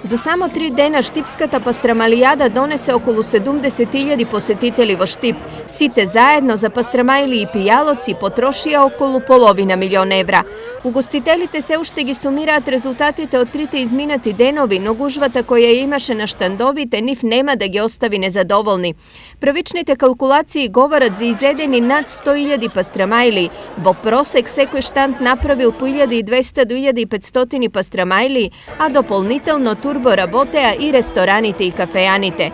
За само 3 дена Штипската пастрамалијада донесе околу 70.000 посетители во Штип. Сите заедно за пастрамајли и пијалоци потрошија околу $500.000 евра. Угостителите се уште ги сумираат резултатите од 3 изминати денови, но гужвата која имаше на штандовите нив нема да ги остави незадоволни. Првичните калкулации говорат за изедени над 100.000 пастрамајли. Во просек секој штанд направил по 1200 до 1500 пастрамајли, а дополнително турбо работеа и рестораните и кафејаните.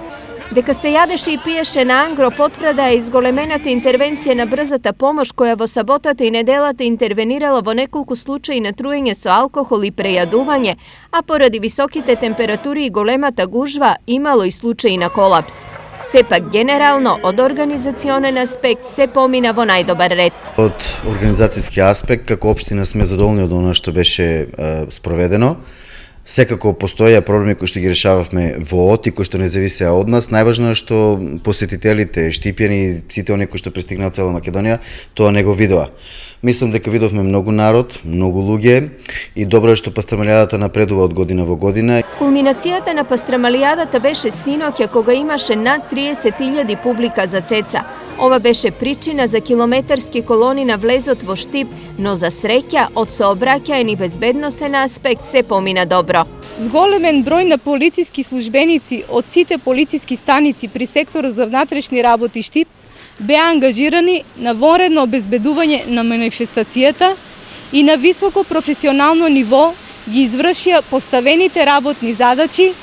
Дека се јадеше и пиеше на ангро потврда е изголемената интервенција на брзата помош која во саботата и неделата интервенирала во неколку случаи на труење со алкохол и прејадување, а поради високите температури и големата гужва имало и случаи на колапс. Сепак генерално од организационен аспект се помина во најдобар ред. Од организацијски аспект, како општина сме задоволни од она што беше спроведено. Секако постоја проблеми кои што ги решававме во ОТ и кои што не зависеа од нас. Најважно е што посетителите, штипјани, сите оние кои што пристигнаа од цела Македонија, тоа не го видоа. Мислам дека видовме многу народ, многу луѓе и добро е што пастрамалијадата напредува од година во година. Кулминацијата на пастрамалијадата беше синоќа кога имаше над 30.000 публика за цеца. Ова беше причина за километарски колони на влезот во Штип, но за среќа од сообраќаен и безбедносен аспект се помина добро. Зголемен број на полициски службеници од сите полициски станици при секторот за внатрешни работи Штип беа ангажирани на вонредно обезбедување на манифестацијата и на високо професионално ниво ги извршија поставените работни задачи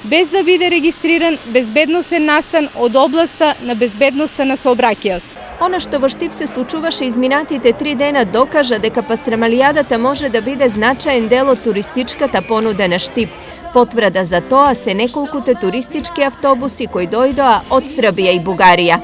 без да биде регистриран безбедносен настан од областа на безбедноста на сообраќајот. Она што во Штип се случуваше изминатите 3 дена докажа дека пастрамалијадата може да биде значаен дел од туристичката понуда на Штип. Потврда за тоа се неколкуте туристички автобуси кои дојдоа од Србија и Бугарија.